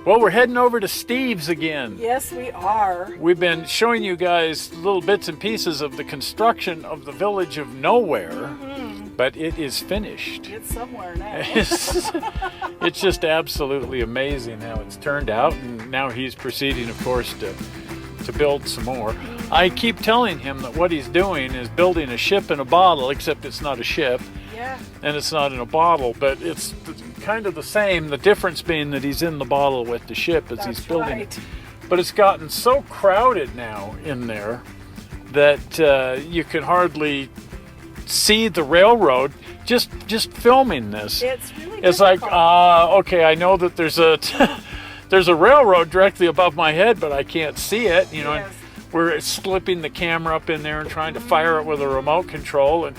Well, we're heading over to Steve's again. Yes, we are. We've been showing you guys little bits and pieces of the construction of the village of Knowair, but it is finished. It's somewhere now. It's just absolutely amazing how it's turned out, and now he's proceeding, of course, to build some more. I keep telling him that what he's doing is building a ship in a bottle, except it's not a ship. Yeah. And it's not in a bottle, but it's kind of the same. The difference being that he's in the bottle with the ship as he's building it. But it's gotten so crowded now in there that you can hardly see the railroad. Just filming this. It's really It's difficult. like, okay, I know that there's a there's a railroad directly above my head, but I can't see it. You know, Yes. and we're slipping the camera up in there and trying to fire it with a remote control, and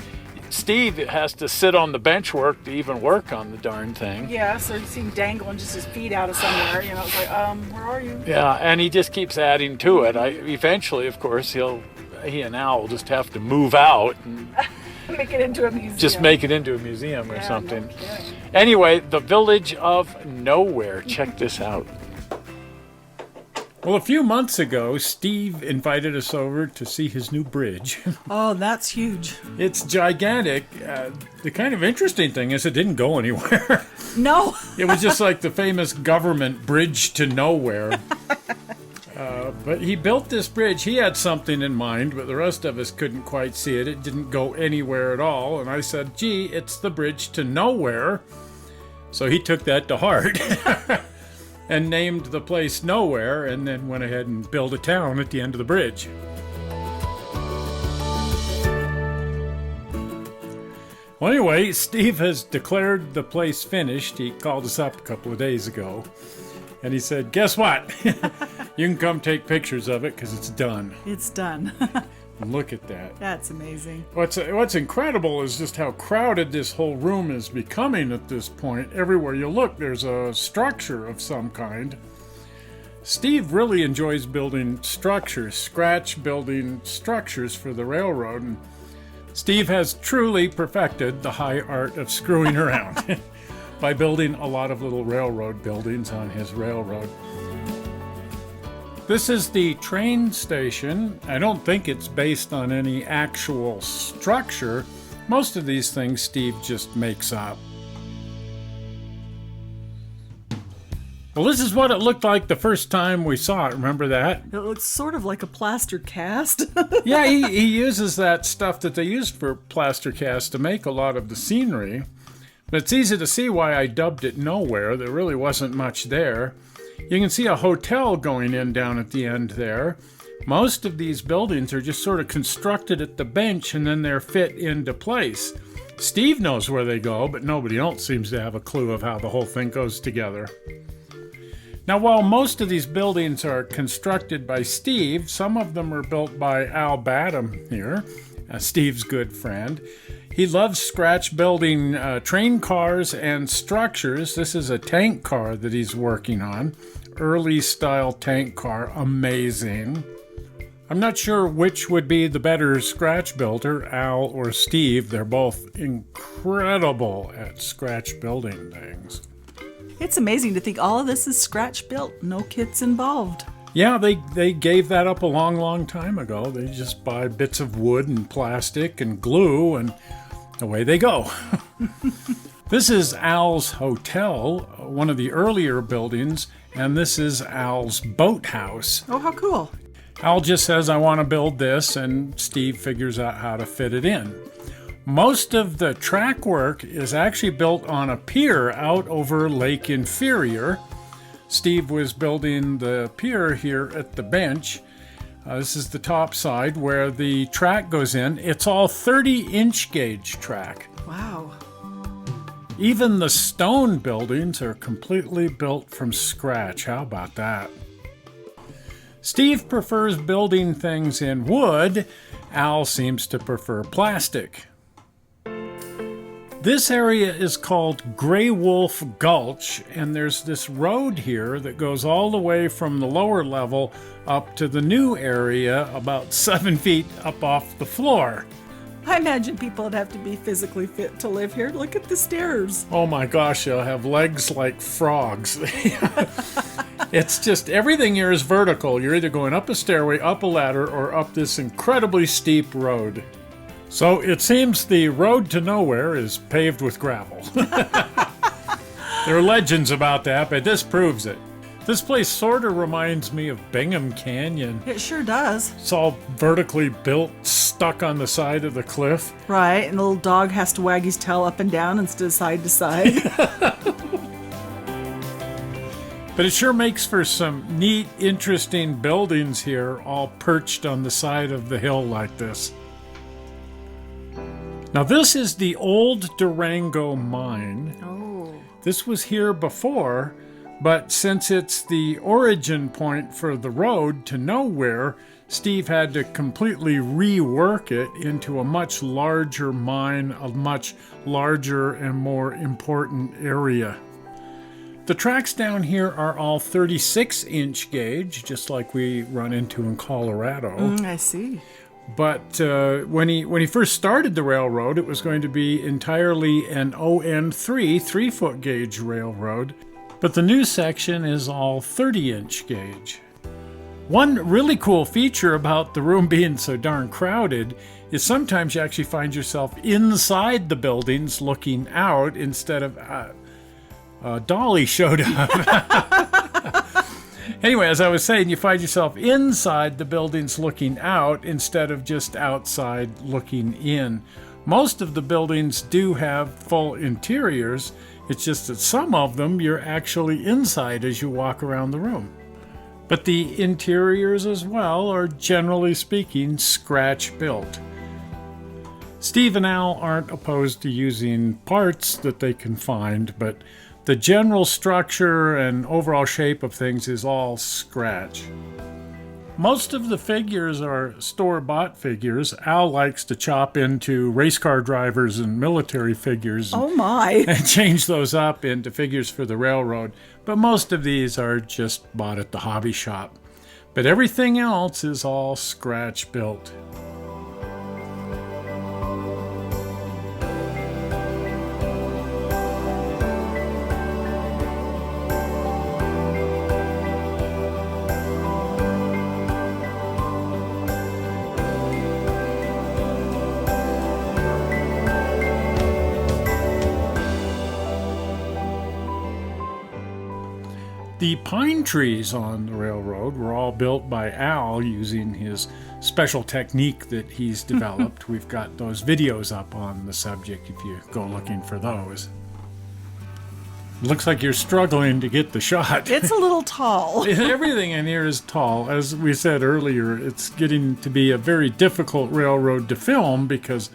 Steve has to sit on the bench work to even work on the darn thing. Yeah, so you see him dangling just his feet out of somewhere. You know, it's like, where are you? Yeah, and he just keeps adding to it. Eventually, of course, he and Al will just have to move out and Make it into a museum. just make it into a museum or Yeah, something. no kidding. Anyway, the village of Knowair. Check this out. Well, a few months ago, Steve invited us over to see his new bridge. Oh, that's huge. It's gigantic. The kind of interesting thing is it didn't go anywhere. No. It was just like the famous government bridge to nowhere. But he built this bridge. He had something in mind, but the rest of us couldn't quite see it. It didn't go anywhere at all. And I said, gee, it's the bridge to nowhere. So he took that to heart and named the place Knowair, and then went ahead and built a town at the end of the bridge. Well, anyway, Steve has declared the place finished. He called us up a couple of days ago, and he said, guess what? You can come take pictures of it because it's done. It's done. Look at that. That's amazing. What's incredible is just how crowded this whole room is becoming at this point. Everywhere you look, there's a structure of some kind. Steve really enjoys building structures, scratch building structures for the railroad, and Steve has truly perfected the high art of screwing around by building a lot of little railroad buildings on his railroad. This is the train station. I don't think it's based on any actual structure. Most of these things Steve just makes up. Well, this is what it looked like the first time we saw it. Remember that? It looks sort of like a plaster cast. Yeah, he uses that stuff that they used for plaster cast to make a lot of the scenery. But it's easy to see why I dubbed it Knowair. There really wasn't much there. You can see a hotel going in down at the end there. Most of these buildings are just sort of constructed at the bench and then they're fit into place. Steve knows where they go, but nobody else seems to have a clue of how the whole thing goes together. Now, while most of these buildings are constructed by Steve, some of them are built by Al Badham here, Steve's good friend. He loves scratch building train cars and structures. This is a tank car that he's working on. Early style tank car, amazing. I'm not sure which would be the better scratch builder, Al or Steve. They're both incredible at scratch building things. It's amazing to think all of this is scratch built, no kits involved. Yeah, they gave that up a long, long time ago. They just buy bits of wood and plastic and glue, and away they go. This is Al's hotel, one of the earlier buildings, and this is Al's boathouse. Oh, how cool. Al just says, I want to build this, and Steve figures out how to fit it in. Most of the track work is actually built on a pier out over Lake Inferior. Steve was building the pier here at the bench. This is the top side where the track goes in. It's all 30-inch gauge track. Wow. Even the stone buildings are completely built from scratch. How about that? Steve prefers building things in wood. Al seems to prefer plastic. This area is called Grey Wolf Gulch, and there's this road here that goes all the way from the lower level up to the new area about 7 feet up off the floor. I imagine people would have to be physically fit to live here. Look at the stairs. Oh my gosh, they'll have legs like frogs. It's just everything here is vertical. You're either going up a stairway, up a ladder, or up this incredibly steep road. So it seems the road to nowhere is paved with gravel. There are legends about that, but this proves it. This place sort of reminds me of Bingham Canyon. It sure does. It's all vertically built, stuck on the side of the cliff. Right, and the little dog has to wag his tail up and down instead of side to side. But it sure makes for some neat, interesting buildings here, all perched on the side of the hill like this. Now this is the old Durango mine. Oh. This was here before, but since it's the origin point for the road to nowhere, Steve had to completely rework it into a much larger mine, a much larger and more important area. The tracks down here are all 36-inch gauge, just like we run into in Colorado. I see. But when he first started the railroad, it was going to be entirely an On30 3-foot gauge railroad. But the new section is all 30-inch gauge. One really cool feature about the room being so darn crowded is sometimes you actually find yourself inside the buildings looking out instead of... Dolly showed up. Anyway, as I was saying, you find yourself inside the buildings looking out instead of just outside looking in. Most of the buildings do have full interiors. It's just that some of them you're actually inside as you walk around the room. But the interiors as well are, generally speaking, scratch built. Steve and Al aren't opposed to using parts that they can find, but the general structure and overall shape of things is all scratch. Most of the figures are store-bought figures. Al likes to chop into race car drivers and military figures Oh my. and change those up into figures for the railroad. But most of these are just bought at the hobby shop. But everything else is all scratch built. The pine trees on the railroad were all built by Al using his special technique that he's developed. We've got those videos up on the subject if you go looking for those. Looks like you're struggling to get the shot. It's a little tall. Everything in here is tall. As we said earlier, it's getting to be a very difficult railroad to film because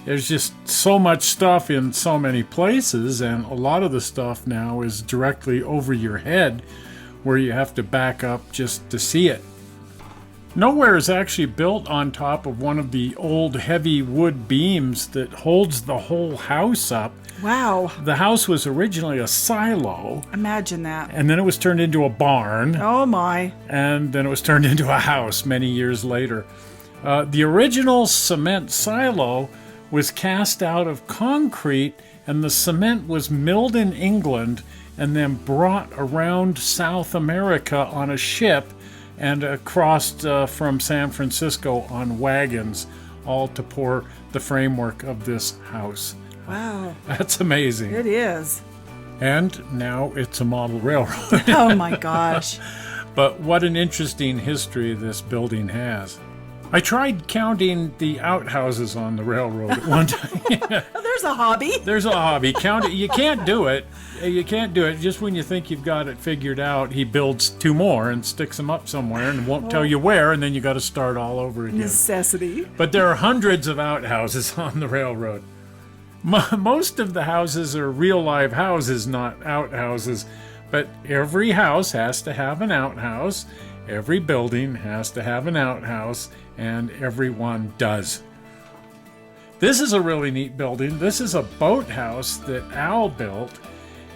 there's just so much stuff in so many places, and a lot of the stuff now is directly over your head where you have to back up just to see it. Knowair is actually built on top of one of the old heavy wood beams that holds the whole house up. Wow. The house was originally a silo. Imagine that. And then it was turned into a barn. Oh my. And then it was turned into a house many years later. The original cement silo was cast out of concrete, and the cement was milled in England and then brought around South America on a ship and across from San Francisco on wagons, all to pour the framework of this house. Wow. That's amazing. It is. And now it's a model railroad. Oh my gosh. But what an interesting history this building has. I tried counting the outhouses on the railroad at one time. There's a hobby. There's a hobby. Count it. You can't do it. You can't do it. Just when you think you've got it figured out, he builds two more and sticks them up somewhere and won't tell you where, and then you got to start all over again. Necessity. But there are hundreds of outhouses on the railroad. Most of the houses are real live houses, not outhouses. But every house has to have an outhouse. Every building has to have an outhouse, and every one does. This is a really neat building. This is a boathouse that Al built,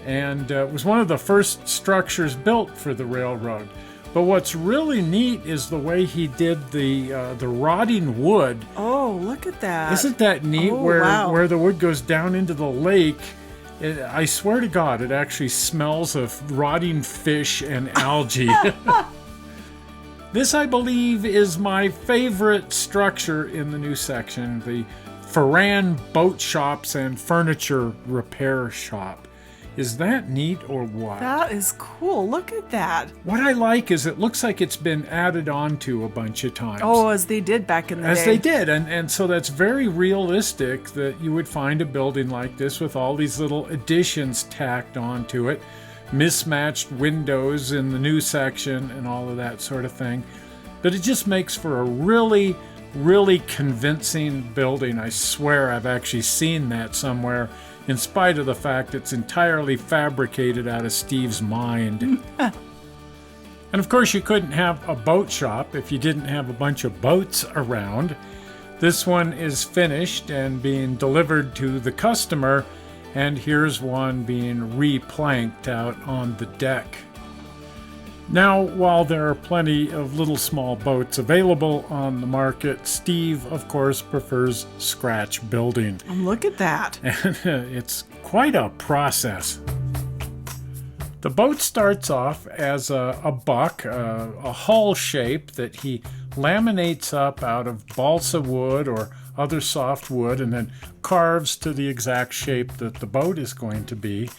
and it was one of the first structures built for the railroad. But what's really neat is the way he did the rotting wood. Oh, look at that. Isn't that neat? Oh, where wow. where the wood goes down into the lake, I swear to God, it actually smells of rotting fish and algae. This, I believe, is my favorite structure in the new section, the Ferran Boat Shops and Furniture Repair Shop. Is that neat or what? That is cool. Look at that. What I like is it looks like it's been added onto a bunch of times. Oh, as they did back in the day. As they did. And so that's very realistic that you would find a building like this with all these little additions tacked onto it. Mismatched windows in the new section and all of that sort of thing. But it just makes for a really, really convincing building. I swear I've actually seen that somewhere, in spite of the fact it's entirely fabricated out of Steve's mind. And of course you couldn't have a boat shop if you didn't have a bunch of boats around. This one is finished and being delivered to the customer, and here's one being replanked out on the deck. Now, while there are plenty of little small boats available on the market, Steve, of course, prefers scratch building. Look at that. And it's quite a process. The boat starts off as a buck, a hull shape that he laminates up out of balsa wood or other soft wood and then carves to the exact shape that the boat is going to be.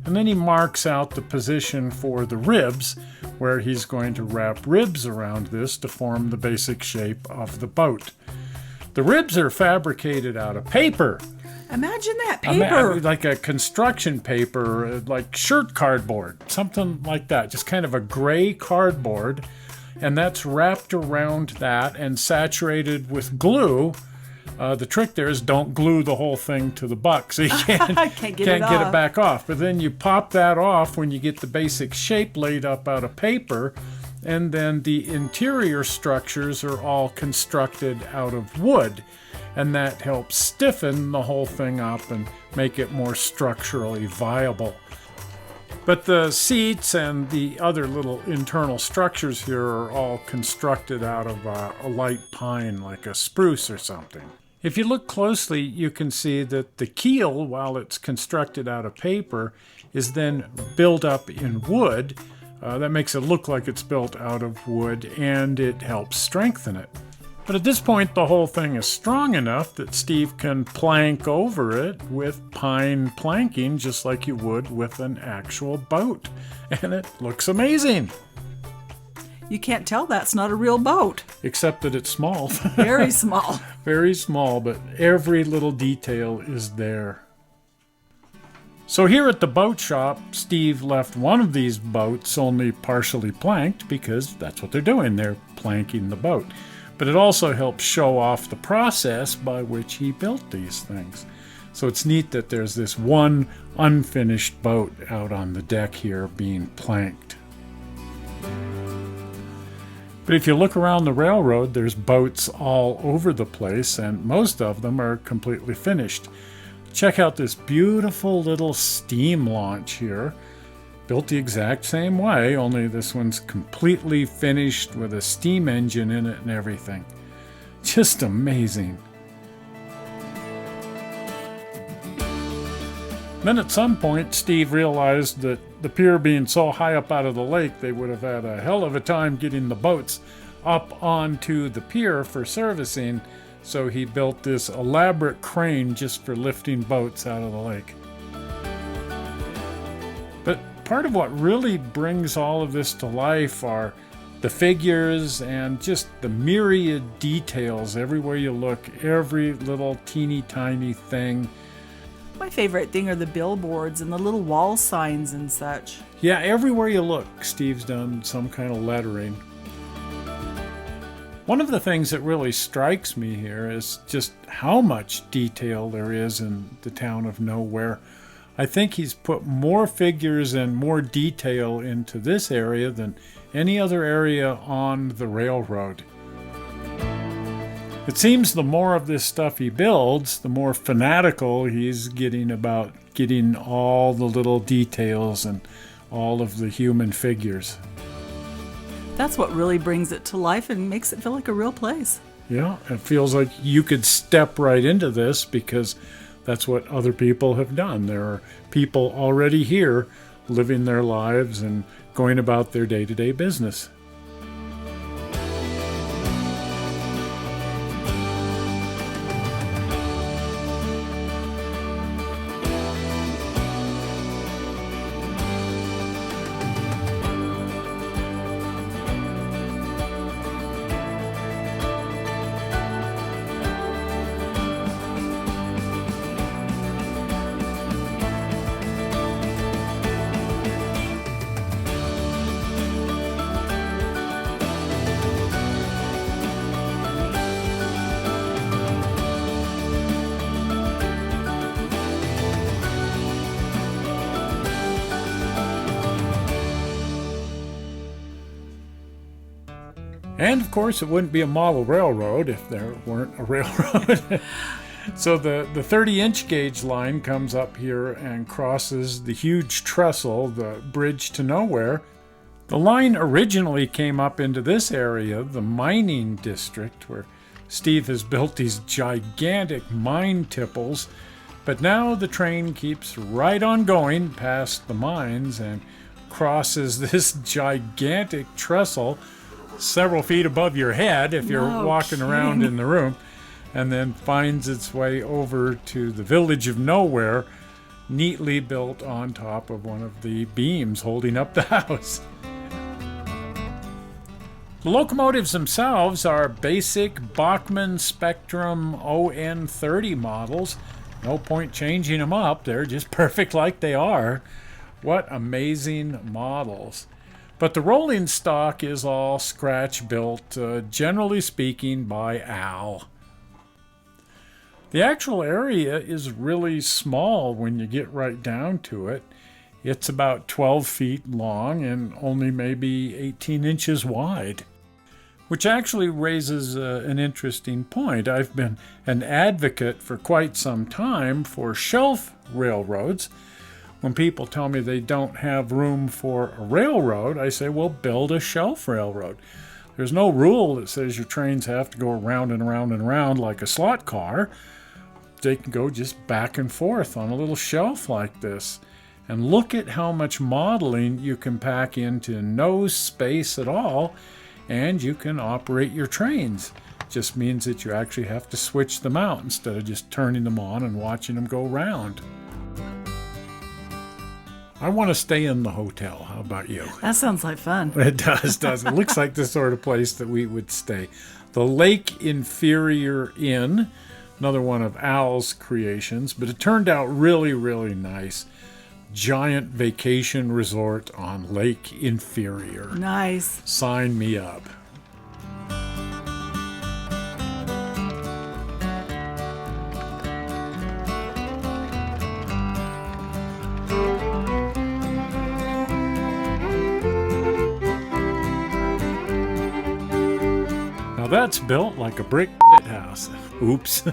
And then he marks out the position for the ribs, where he's going to wrap ribs around this to form the basic shape of the boat. The ribs are fabricated out of paper. Imagine that paper. Like a construction paper, like shirt cardboard, something like that. Just kind of a gray cardboard. And that's wrapped around that and saturated with glue. The trick there is don't glue the whole thing to the buck, so you can't get it back off. But then you pop that off when you get the basic shape laid up out of paper, and then the interior structures are all constructed out of wood, and that helps stiffen the whole thing up and make it more structurally viable. But the seats and the other little internal structures here are all constructed out of a light pine, like a spruce or something. If you look closely, you can see that the keel, while it's constructed out of paper, is then built up in wood. That makes it look like it's built out of wood, and it helps strengthen it. But at this point, the whole thing is strong enough that Steve can plank over it with pine planking, just like you would with an actual boat. And it looks amazing. You can't tell that's not a real boat. Except that it's small. Very small. Very small, but every little detail is there. So here at the boat shop, Steve left one of these boats only partially planked because that's what they're doing. They're planking the boat. But it also helps show off the process by which he built these things. So it's neat that there's this one unfinished boat out on the deck here being planked. But if you look around the railroad, there's boats all over the place, and most of them are completely finished. Check out this beautiful little steam launch here. Built the exact same way, only this one's completely finished with a steam engine in it and everything. Just amazing. Then at some point, Steve realized that the pier being so high up out of the lake, they would have had a hell of a time getting the boats up onto the pier for servicing, so he built this elaborate crane just for lifting boats out of the lake. But part of what really brings all of this to life are the figures and just the myriad details everywhere you look, every little teeny tiny thing. My favorite thing are the billboards and the little wall signs and such. Yeah, everywhere you look, Steve's done some kind of lettering. One of the things that really strikes me here is just how much detail there is in the town of Knowair. I think he's put more figures and more detail into this area than any other area on the railroad. It seems the more of this stuff he builds, the more fanatical he's getting about getting all the little details and all of the human figures. That's what really brings it to life and makes it feel like a real place. Yeah, it feels like you could step right into this because that's what other people have done. There are people already here living their lives and going about their day-to-day business. And of course, it wouldn't be a model railroad if there weren't a railroad. So the 30-inch gauge line comes up here and crosses the huge trestle, the bridge to Knowair. The line originally came up into this area, the mining district, where Steve has built these gigantic mine tipples. But now the train keeps right on going past the mines and crosses this gigantic trestle several feet above your head if you're walking around in the room, and then finds its way over to the village of Knowair, neatly built on top of one of the beams holding up the house. The locomotives themselves are basic Bachmann Spectrum On30 models. No point changing them up. They're just perfect like they are. What amazing models. But the rolling stock is all scratch-built, generally speaking, by Al. The actual area is really small when you get right down to it. It's about 12 feet long and only maybe 18 inches wide. Which actually raises an interesting point. I've been an advocate for quite some time for shelf railroads. When people tell me they don't have room for a railroad, I say, well, build a shelf railroad. There's no rule that says your trains have to go around and around and around like a slot car. They can go just back and forth on a little shelf like this. And look at how much modeling you can pack into no space at all, and you can operate your trains. Just means that you actually have to switch them out instead of just turning them on and watching them go round. I want to stay in the hotel. How about you? That sounds like fun. It does, doesn't it? It looks like the sort of place that we would stay. The Lake Inferior Inn, another one of Al's creations, but it turned out really, really nice. Giant vacation resort on Lake Inferior. Nice. Sign me up. That's built like a brick house. Oops.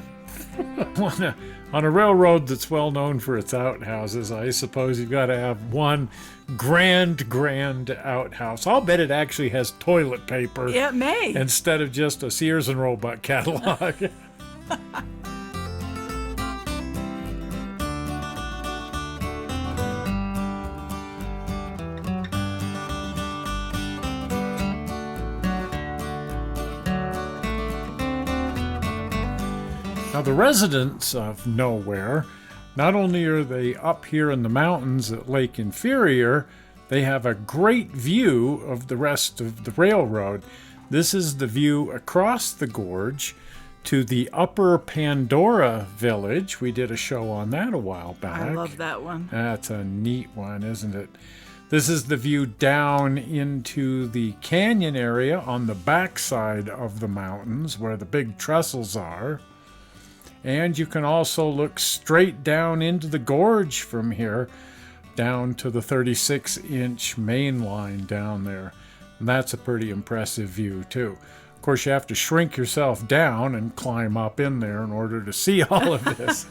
On a railroad that's well known for its outhouses, I suppose you've got to have one grand outhouse. I'll bet it actually has toilet paper. It may. Instead of just a Sears and Roebuck catalog. Now, the residents of Knowair, not only are they up here in the mountains at Lake Inferior, they have a great view of the rest of the railroad. This is the view across the gorge to the Upper Pandora Village. We did a show on that a while back. I love that one. That's a neat one, isn't it? This is the view down into the canyon area on the backside of the mountains where the big trestles are. And you can also look straight down into the gorge from here, down to the 36-inch main line down there. And that's a pretty impressive view, too. Of course, you have to shrink yourself down and climb up in there in order to see all of this.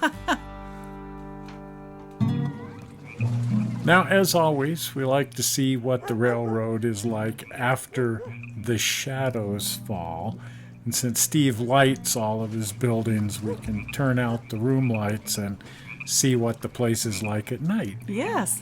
Now, as always, we like to see what the railroad is like after the shadows fall. And since Steve lights all of his buildings, we can turn out the room lights and see what the place is like at night. Yes.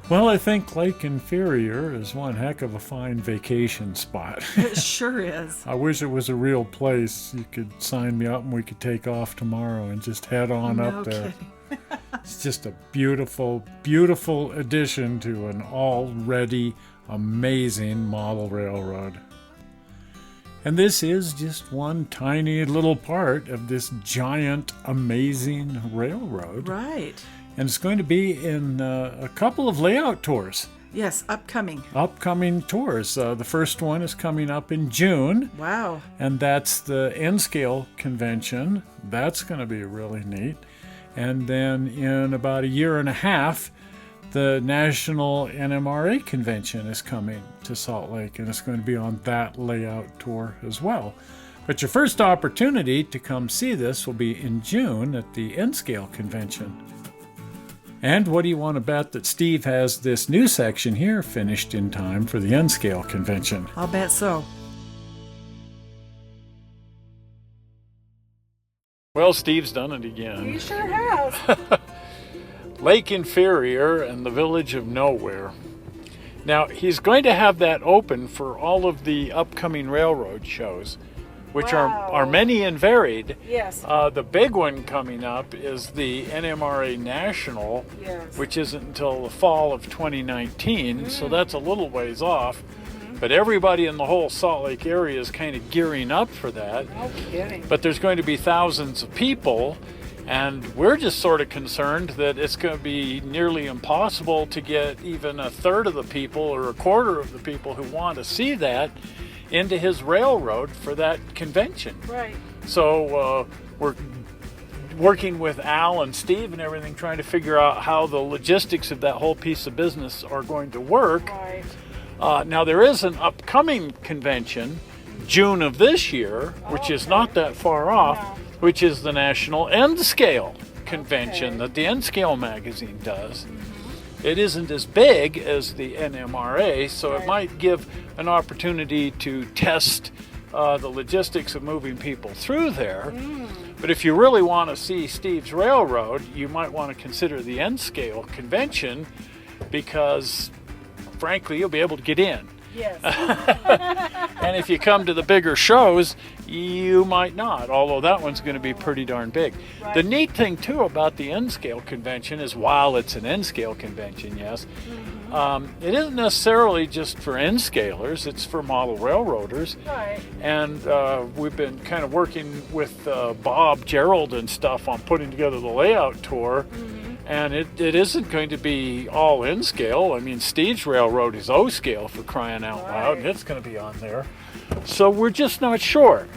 Well, I think Lake Inferior is one heck of a fine vacation spot. It sure is. I wish it was a real place. You could sign me up and we could take off tomorrow and just head on No up there. kidding. It's just a beautiful, beautiful addition to an already amazing model railroad. And this is just one tiny little part of this giant, amazing railroad. Right. And it's going to be in a couple of layout tours. Yes, upcoming. Upcoming tours. The first one is coming up in June. Wow. And that's the N-Scale convention. That's going to be really neat. And then in about a year and a half, the National NMRA convention is coming to Salt Lake, and it's going to be on that layout tour as well. But your first opportunity to come see this will be in June at the N-Scale convention. And what do you want to bet that Steve has this new section here finished in time for the N-Scale convention? I'll bet so. Well, Steve's done it again. You sure have. Lake Inferior and the village of Knowair. Now, he's going to have that open for all of the upcoming railroad shows, which are many and varied. Yes. The big one coming up is the NMRA National, Yes. which isn't until the fall of 2019, so that's a little ways off. But everybody in the whole Salt Lake area is kind of gearing up for that. No kidding. But there's going to be thousands of people, and we're just sort of concerned that it's going to be nearly impossible to get even a third of the people or a quarter of the people who want to see that into his railroad for that convention. Right. So we're working with Al and Steve and everything, trying to figure out how the logistics of that whole piece of business are going to work. Right. Now there is an upcoming convention, June of this year, which is not that far off, which is the National N-Scale convention that the N-Scale magazine does. It isn't as big as the NMRA, so it might give an opportunity to test the logistics of moving people through there. But if you really want to see Steve's railroad, you might want to consider the N-Scale convention, because frankly, you'll be able to get in. Yes. And if you come to the bigger shows, you might not, although that one's going to be pretty darn big. Right. The neat thing, too, about the N-Scale convention is, while it's an N-Scale convention, yes, it isn't necessarily just for N-Scalers, it's for model railroaders. Right. And we've been kind of working with Bob Gerald and stuff on putting together the layout tour. And it isn't going to be all N-Scale. I mean, Steve's railroad is O-Scale, for crying out loud, and it's going to be on there. So we're just not sure.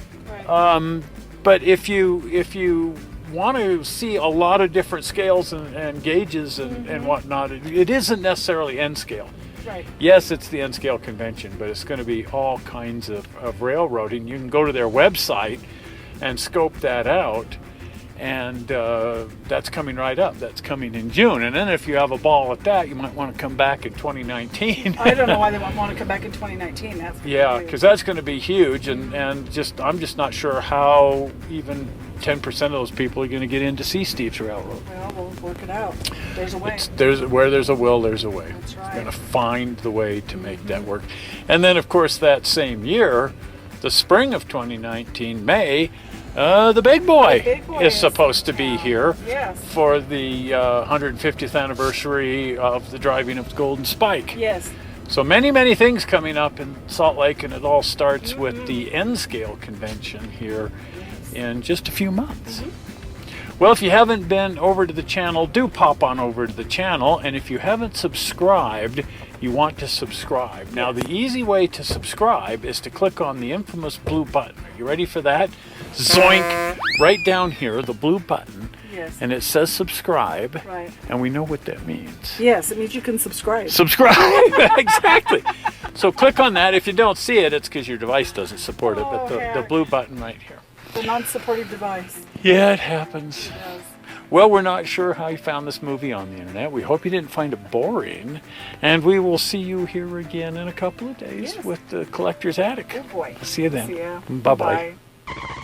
Right. But if you want to see a lot of different scales and gauges and whatnot, it isn't necessarily N-Scale. Right. Yes, it's the N-Scale convention, but it's going to be all kinds of railroading. You can go to their website and scope that out. And that's coming right up. That's coming in June. And then if you have a ball at that, you might want to come back in 2019. I don't know why they won't want to come back in 2019. That's Yeah, because that's going to be huge. And I'm just not sure how even 10% of those people are going to get in to see Steve's Railroad. Well, we'll work it out. There's a way. Where there's a will, there's a way. That's right. It's going to find the way to make that work. And then, of course, that same year, the spring of 2019, May, the big boy is supposed to be here for the 150th anniversary of the driving of the Golden Spike. Yes. So many, many things coming up in Salt Lake, and it all starts with the N-Scale convention here in just a few months. Well, if you haven't been over to the channel, do pop on over to the channel. And if you haven't subscribed, you want to subscribe. Now, the easy way to subscribe is to click on the infamous blue button. Are you ready for that? Zoink! Right down here, the blue button. Yes. And it says subscribe. Right. And we know what that means. Yes, it means you can subscribe. Subscribe! Exactly. So click on that. If you don't see it, it's because your device doesn't support it. But the blue button right here. The non-supportive device. Yeah, it happens. It does. Well, we're not sure how you found this movie on the internet. We hope you didn't find it boring. And we will see you here again in a couple of days with the Collector's Attic. Good boy. See you then. See ya. Bye-bye. Bye.